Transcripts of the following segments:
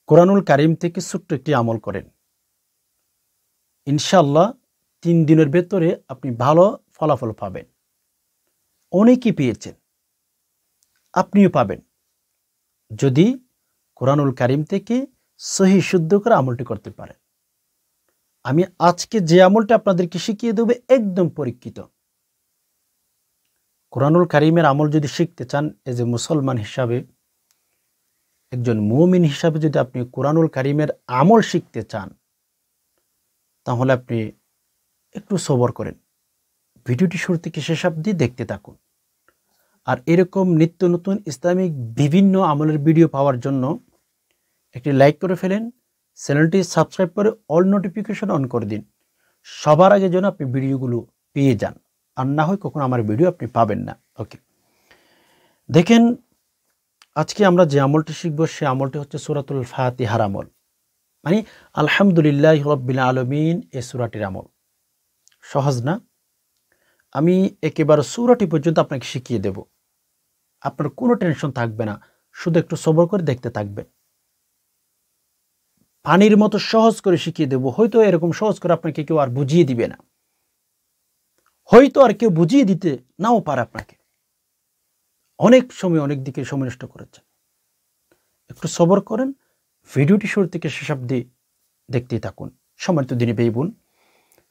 কোরআনুল কারিম থেকে ছোট্ট একটি আমল করেন, ইনশাআল্লাহ 3 দিনের ভেতরে আপনি ভালো ফলাফল পাবেন। অনেকেই পেয়েছেন, আপনিও পাবেন যদি কোরআনুল কারিম থেকে সহি শুদ্ধ করে আমলটি করতে পারেন। আমি আজকে যে আমলটা আপনাদেরকে শিখিয়ে দেব একদম পরীক্ষিত। কোরআনুল কারিমের আমল যদি শিখতে চান, এজ এ মুসলমান হিসাবে, একজন মুমিন হিসাবে যদি আপনি কোরআনুল কারিমের আমল শিখতে চান, তাহলে আপনি একটু সবর করেন, ভিডিওটি শুরু থেকে শেষ অবধি দেখতে থাকুন। আর এরকম নিত্য নতুন ইসলামিক বিভিন্ন আমলের ভিডিও পাওয়ার জন্য একটি লাইক করে ফেলেন, চ্যানেলটি সাবস্ক্রাইব করে অল নোটিফিকেশন অন করে দিন, সবার আগে যেন আপনি ভিডিওগুলো পেয়ে যান, আর না হয় কখনো আমার ভিডিও আপনি পাবেন না। ওকে, দেখেন আজকে আমরা যে আমলটি শিখব সে আমলটি হচ্ছে সূরাতুল ফাতিহার আমল, মানে আলহামদুলিল্লাহি রাব্বিল আলামিন এই সূরাটির আমল। সহজ না? আমি একেবারে সূরাটি পর্যন্ত আপনাকে শিখিয়ে দেব, আপনার কোনো টেনশন থাকবে না, শুধু একটু সবর করে দেখতে থাকবেন। পানির মতো সহজ করে শিখিয়ে দেব, হয়তো এরকম সহজ করে আপনাকে কেউ আর বুঝিয়ে দিবে না, হয়তো আর কেউ বুঝিয়ে দিতে নাও পারে আপনাকে, অনেক সময় অনেক দিকে সময় নষ্ট করেছেন। একটু সবর করেন, ভিডিওটি শুরু থেকে শেষ অবধি দেখতেই থাকুন। সম্মানিত দিনী ভাই বোন,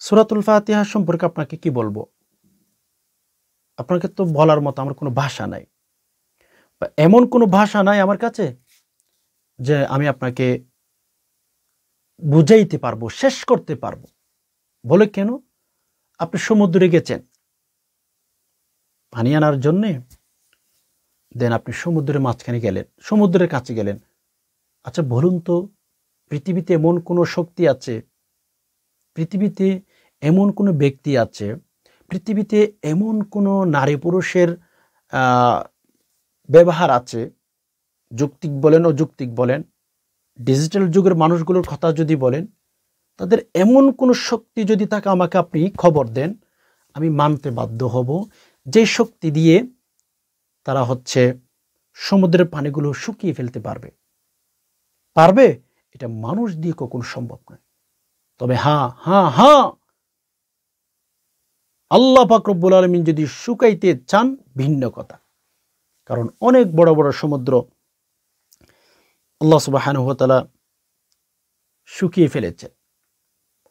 সূরাতুল ফাতিহা সম্পর্কে আপনাকে কি বলবো, আপনাকে তো বলার মতো আমার কোনো ভাষা নাই, বা এমন কোনো ভাষা নাই আমার কাছে যে আমি আপনাকে বুঝাইতে পারবো, শেষ করতে পারবো। বলে কেন? আপনি সমুদ্রে গেছেন পানি আনার জন্যে, দেন আপনি সমুদ্রের মাঝখানে গেলেন, সমুদ্রের কাছে গেলেন। আচ্ছা বলুন তো, পৃথিবীতে এমন কোনো শক্তি আছে, পৃথিবীতে এমন কোনো ব্যক্তি আছে, পৃথিবীতে এমন কোনো নারী পুরুষের ব্যবহার আছে, যৌক্তিক বলেন অযৌক্তিক বলেন, ডিজিটাল যুগের মানুষগুলোর কথা যদি বলেন, তাদের এমন কোনো শক্তি যদি থাকে আমাকে আপনি খবর দেন, আমি মানতে বাধ্য হব যে শক্তি দিয়ে তারা হচ্ছে সমুদ্রের পানিগুলো শুকিয়ে ফেলতে পারবে। পারবে? এটা মানুষ দিয়ে কখনো সম্ভব নয়। তবে হ্যাঁ হ্যাঁ হ্যাঁ, আল্লাহ পাক রব্বুল আলামিন যদি শুকাইতে চান ভিন্ন কথা, কারণ অনেক বড় বড় সমুদ্র আল্লাহ সুবহানাহু ওয়া তাআলা শুকিয়ে ফেলেছে,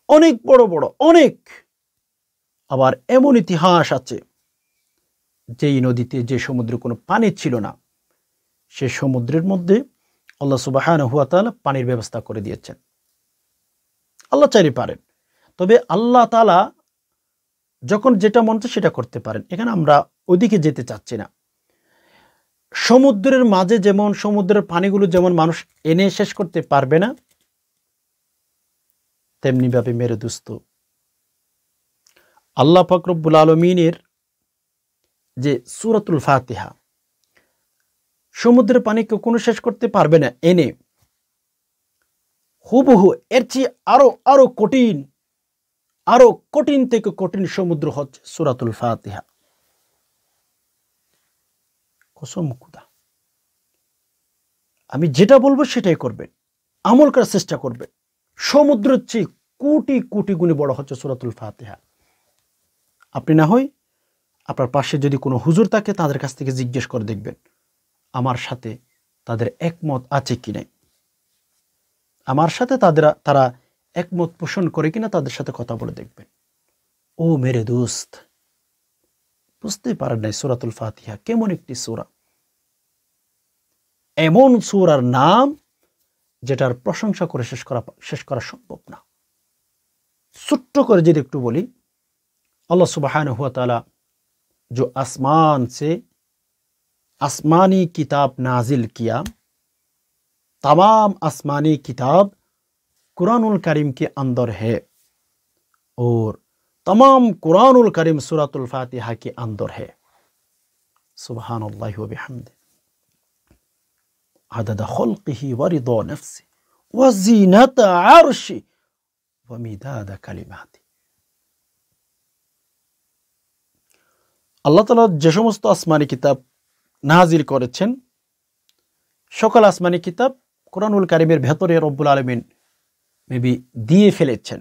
অনেক বড় বড় অনেক। আবার এমন ইতিহাস আছে যেই নদীতে, যে সমুদ্রে কোনো পানি ছিল না, সে সমুদ্রের মধ্যে আল্লাহ সুবহানাহু ওয়া তাআলা পানির ব্যবস্থা করে দিয়েছেন। আল্লাহ চাইলে পারেন, তবে আল্লাহ তাআলা যখন যেটা মন চায় সেটা করতে পারেন। এখানে আমরা ওইদিকে যেতে চাচ্ছি না। সমুদ্রের মাঝে যেমন সমুদ্রের পানিগুলো যেমন মানুষ এনে শেষ করতে পারবে না, তেমনি ভাবে মেরে দোস্ত, আল্লাহ পাক রব্বুল আলামিনের যে সূরাতুল ফাতিহা, সমুদ্রের পানি কেউ কোনো শেষ করতে পারবে না এনে। হুবহু এর চেয়ে আরো কঠিন, আরো কঠিন থেকে কঠিন সমুদ্র হচ্ছে সূরাতুল ফাতিহা। কসম খোদা, আমি যেটা বলবো সেটাই করবেন, আমল করার চেষ্টা করবেন। সমুদ্রের চেয়ে কোটি কোটি গুণে বড় হচ্ছে সূরাতুল ফাতিহা। আপনি না হয় আপনার পাশে যদি কোনো হুজুর থাকে, তাদের কাছ থেকে জিজ্ঞেস করে দেখবেন আমার সাথে তাদের একমত আছে কি নাই, আমার সাথে তারা একমত পোষণ করে কিনা, তাদের সাথে কথা বলে দেখবেন। ও মেরে দোস্ত, বুঝতেই পারেন নাই সূরাতুল ফাতিহা কেমন একটি সূরা, এমন সূরার নাম যেটার প্রশংসা করে শেষ করা সম্ভব না। ছোট্ট করে যদি একটু বলি, अल्लाह सुब्हानहु व तआला जो आसमान से आसमानी किताब नाजिल किया, तमाम आसमानी किताब कुरानुल करीम के अंदर है, और तमाम कुरानुल करीम सूरतुल फातिहा के अंदर है। सुब्हानल्लाहि व बिहम्दिही अदद खल्किही व रिदा नफ्सी व ज़ीनत अर्शी व मिदाद कलिमाती। আল্লাহ তাআলা যে সমস্ত আসমানি কিতাব নাজিল করেছেন, সকল আসমানি কিতাব কোরআনুল কারীমের ভেতরে রব্বুল আলামিন মেবি দিয়ে ফেলেছেন।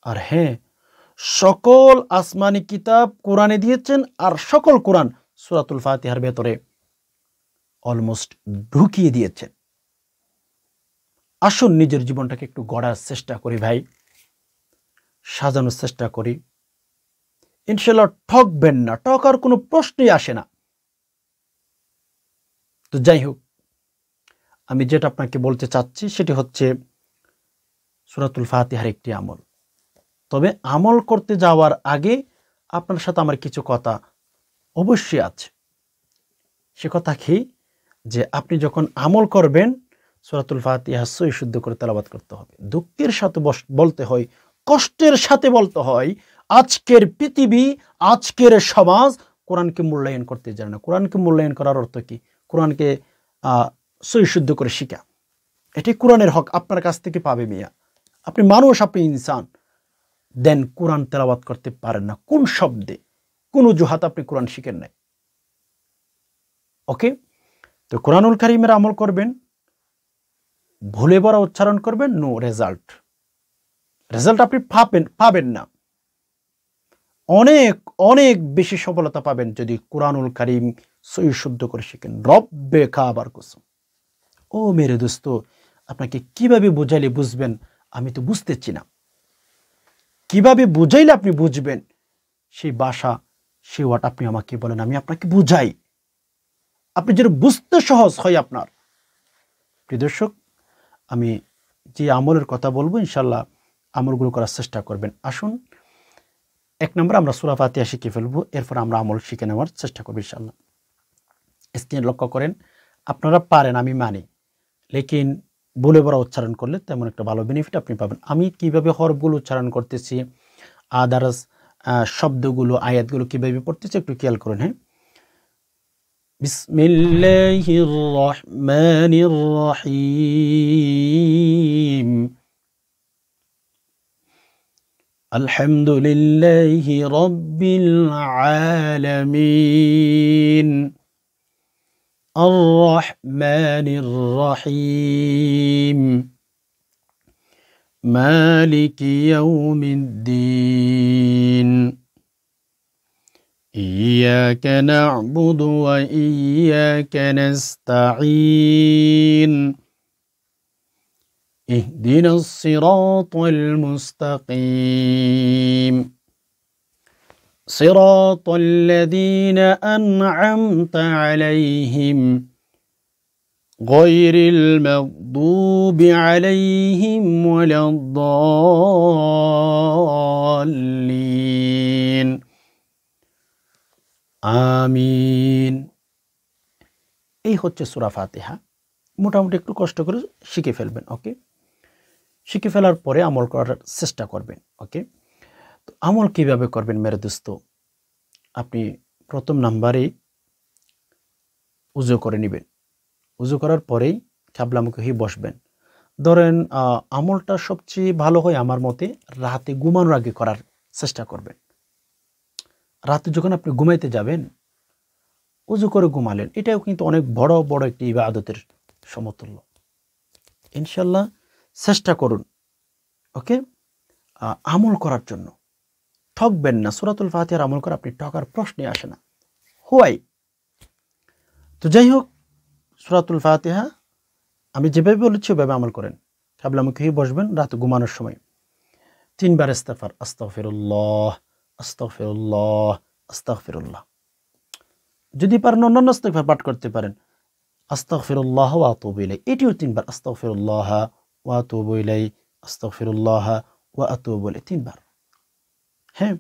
আর হ্যাঁ, সকল আসমানি কিতাব কোরআনে দিয়েছেন, আর সকল কোরআন সূরাতুল ফাতিহার ভেতরে অলমোস্ট ঢুকিয়ে দিয়েছেন। আসুন নিজের জীবনটাকে একটু গড়ার চেষ্টা করি ভাই, সাজানোর চেষ্টা করি। ইনশাআল্লাহ ঠকবেন না, ঠকার কোনো প্রশ্নই আসে না। তো যাই হোক, আমি যেটা আপনাকে বলতে চাচ্ছি সেটি হচ্ছে সূরাতুল ফাতিহার একটি আমল। তবে আমল করতে যাওয়ার আগে আপনার সাথে আমার কিছু কথা অবশ্যই আছে। সে কথা কি, যে আপনি যখন আমল করবেন সূরাতুল ফাতিহা সহি শুদ্ধ করে তেলাওয়াত করতে হবে। দুঃখের সাথে বলতে হয়, কষ্টের সাথে বলতে হয়, আজকের পৃথিবী, আজকের সমাজ কোরআনকে মূল্যায়ন করতে জানে না। কোরআনকে মূল্যায়ন করার অর্থ কি? কোরআনকে সহি শুদ্ধ করে শিখা, এটাই কোরআনের হক আপনার কাছ থেকে পাবে মিয়া। আপনি মানুষ, আপনি ইনসান, দেন কোরআন তেলাওয়াত করতে পারেন না। কোন শব্দে, কোন অজুহাত আপনি কোরআন শিখেন নাই? ওকে, তো কোরআনুল কারীমের আমল করবেন, ভুলে বড় উচ্চারণ করবেন, নো রেজাল্ট। রেজাল্ট আপনি পাবেন না। অনেক অনেক বেশি সফলতা পাবেন যদি কোরআনুল কারীম সহি শুদ্ধ করে শিখেন। রব্বে কাবার কসম। ও মেরে দোস্ত, আপনাকে কিভাবে বুঝাইলে বুঝবেন আমি তো বুঝতেছি না। কিভাবে বুঝাইলে আপনি বুঝবেন সেই ভাষা, সেই ওয়ার্ড আপনি আমাকে বলেন, আমি আপনাকে বুঝাই, আপনি যেন বুঝতে সহজ হয় আপনার। প্রিয় দর্শক, আমি যে আমলের কথা বলবো ইনশাল্লাহ আমলগুলো করার চেষ্টা করবেন। আসুন, 1 নম্বর আমরা সূরা ফাতিহা শিখে ফেলবো, এরপর আমরা আমল শিখে নেওয়ার চেষ্টা করবো ইনশাল্লাহ। স্ক্রিনে লক্ষ্য করেন, আপনারা পারেন আমি মানি, লেকিন বলে বড় উচ্চারণ করলে তেমন একটা ভালো বেনিফিট আপনি পাবেন। আমি কিভাবে হরফগুলো উচ্চারণ করতেছি, আদার্স শব্দগুলো, আয়াতগুলো কিভাবে পড়তেছি একটু খেয়াল করুন। হ্যাঁ, বিসমিল্লাহির রহমানির রহিম, আলহামদুলিল্লাহি রাব্বিল আলামিন, আর-রহমানির রহিম, মালিকি ইয়াউমিদ্দিন, ইয়্যাকা না'বুদু ওয়া ইয়্যাকা নাস্তাঈন, ইহদিনাস সিরাতাল মুস্তাকিম, সিরাতাল্লাযীনা আন'আমতা আলাইহিম গায়রিল মাগদুবি আলাইহিম ওয়ালাদ-দাল্লিন। আমিন। এই হচ্ছে সূরা ফাতিহা। মোটামুটি একটু কষ্ট করে শিখে ফেলবেন। ওকে, শিখে ফেলার পরে আমল করার চেষ্টা করবেন। ওকে, তো আমল কিভাবে করবেন মেরে দোস্ত? আপনি প্রথম নাম্বারে উজু করে নেবেন। উজু করার পরেই কিবলামুখী হয়ে বসবেন। ধরেন আমলটা সবচেয়ে ভালো হয় আমার মতে রাতে ঘুমানোর আগে করার চেষ্টা করবেন। রাতে যখন আপনি ঘুমাইতে যাবেন, উজু করে ঘুমালেন, এটাও কিন্তু অনেক বড় বড় একটি ইবাদতের সমতুল্য। ইনশাল্লাহ চেষ্টা করুন। ওকে, আমল করার জন্য ঠকবেন না। সূরাতুল ফাতিহার আমল করে আপনি ঠকার প্রশ্নই আসে না। হোয়াই? তো যাই হোক, সূরাতুল ফাতিহা আমি যেভাবে বলেছি ওভাবে আমল করেন। কিবলামুখী হয়ে বসবেন, রাতে ঘুমানোর সময় 3 বার ইস্তিগফার, আস্তাগফিরুল্লাহ, আস্তাগফিরুল্লাহ, আস্তাগফিরুল্লাহ। যদি পারেন অন্যান্য ইস্তিগফার পাঠ করতে পারেন, আস্তাগফিরুল্লাহ ওয়া আতুবু ইলাইহি, এটিও 3 বার, আস্তাগফিরুল্লাহ ওয়া আতুবু ইলাইহি, আস্তাগফিরুল্লাহ ওয়া আতুবু ইলাইহি, 3 বার। হ্যাঁ,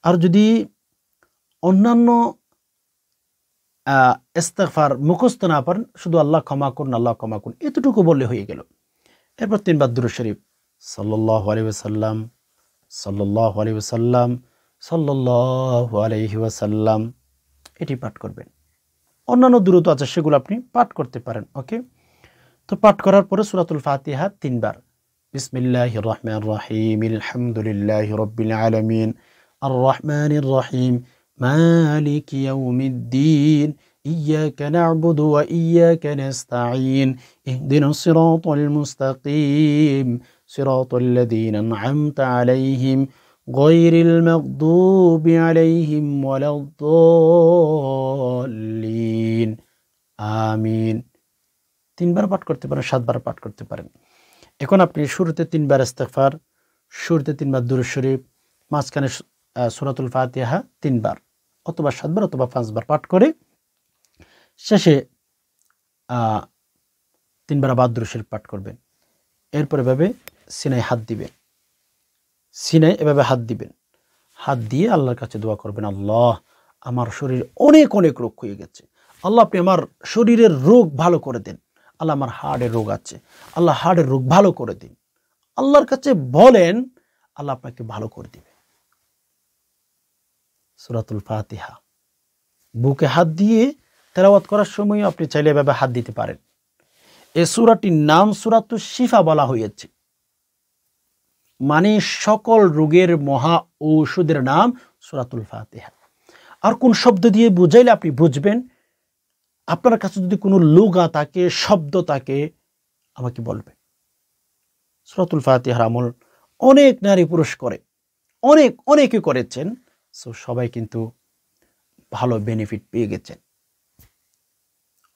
আর যদি অন্যান্য ইস্তিগফার মুখস্থ না পারেন, শুধু আল্লাহ ক্ষমা করুন, আল্লাহ ক্ষমা করুন, এতটুকু বললে হয়ে গেল। এরপর 3 বার দুরূদ শরীফ, সাল্লাল্লাহু আলাইহি ওয়াসাল্লাম, সাল্লাল্লাহু আলাইহি ওয়াসাল্লাম, সাল্লাল্লাহু আলাইহি ওয়াসাল্লাম, এটি পাঠ করবেন। অন্যান্য দুরূদ আছে সেগুলো আপনি পাঠ করতে পারেন। ওকে, তো পাঠ করার পরে সূরাতুল ফাতিহা 3 বার, বিসমিল্লাহির রহমানির রহিম, আলহামদুলিল্লাহি রাব্বিল আলামিন, আর-রহমানির রহিম, মালিকি ইয়াউমিদ্দিন, إياك نعبد وإياك نستعين اهدنا الصراط المستقيم صراط الذين أنعمت عليهم غير المغضوب عليهم ولا الضالين আমিন। 3 বার পাঠ করতে পারেন, 7 বার পাঠ করতে পারেন। এখন আপনি শুরুতে 3 বার ইস্তেগফার, শুরুতে 3 বার দুরূদ শরীফ, মাঝখানে সূরাতুল ফাতিহা 3 বার অথবা 7 বার অথবা 5 বার পাঠ করে শেষে 3 বার আবার দুরূদ শরীফ পাঠ করবেন। এরপর এভাবে সিনায় হাত দিবেন, সিনায় এভাবে হাত দিবেন, হাত দিয়ে আল্লাহর কাছে দোয়া করবেন, আল্লাহ আমার শরীর অনেক অনেক রোগ হয়ে গেছে, আল্লাহ আপনি আমার শরীরের রোগ ভালো করে দেন, আল্লাহ আমার হার্টের রোগ আছে, আল্লাহ হার্টের রোগ ভালো করে দিন। আল্লাহর কাছে বলেন, আল্লাহ আপনাকে ভালো করে দিবে। সূরাতুল ফাতিহা বুকে হাত দিয়ে তেলাওয়াত করার সময় আপনি চাইলে এভাবে হাত দিতে পারেন। এই সূরাটির নাম সূরাতুশ শিফা বলা হয়েছে, মানে সকল রোগের মহা ঔষধের নাম সূরাতুল ফাতিহা। আর কোন শব্দ দিয়ে বুঝাইলে আপনি বুঝবেন, আপনার কাছে যদি কোনো লুগা থাকে, শব্দ থাকে, আমাকে বলবেন। সূরাতুল ফাতিহার আমল অনেক নারী পুরুষ করে, অনেকে করেছেন, সবাই কিন্তু ভালো বেনিফিট পেয়ে গেছেন।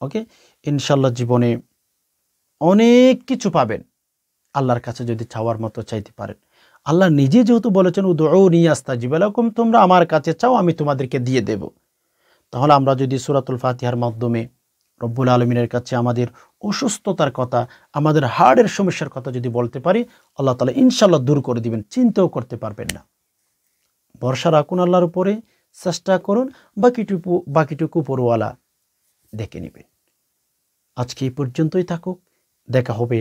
ওকে, ইনশাল্লাহ জীবনে অনেক কিছু পাবেন আল্লাহর কাছে যদি চাওয়ার মতো চাইতে পারেন। আল্লাহ নিজে যেহেতু বলেছেন উদউনি আস্তাজিব লাকুম, তোমরা আমার কাছে চাও আমি তোমাদেরকে দিয়ে দেব। তাহলে আমরা যদি সূরাতুল ফাতিহার মাধ্যমে রব্বুল আলামিনের কাছে আমাদের অসুস্থতার কথা, আমাদের হার্টের সমস্যার কথা যদি বলতে পারি, আল্লাহ তাআলা ইনশাল্লাহ দূর করে দিবেন, চিন্তাও করতে পারবেন না। ভরসা রাখুন আল্লাহর উপরে, চেষ্টা করুন, বাকিটুকু উপরওয়ালা দেখে নেবেন। আজকে এই পর্যন্তই থাকুক, দেখা হবে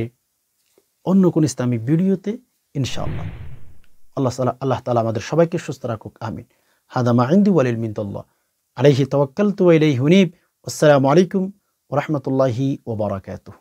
অন্য কোন ইসলামিক ভিডিওতে ইনশাআল্লাহ। আল্লাহ তাআলা আমাদের সবাইকে সুস্থ রাখুক, আমিন। হাদা মা ইনদি ওয়াল ইলমু মিনাল্লাহ আলাইহি তাওয়াক্কালতু ওয়া ইলাইহি উনীব। আসসালামু আলাইকুম ওয়া রাহমাতুল্লাহি ওয়া বারাকাতুহু।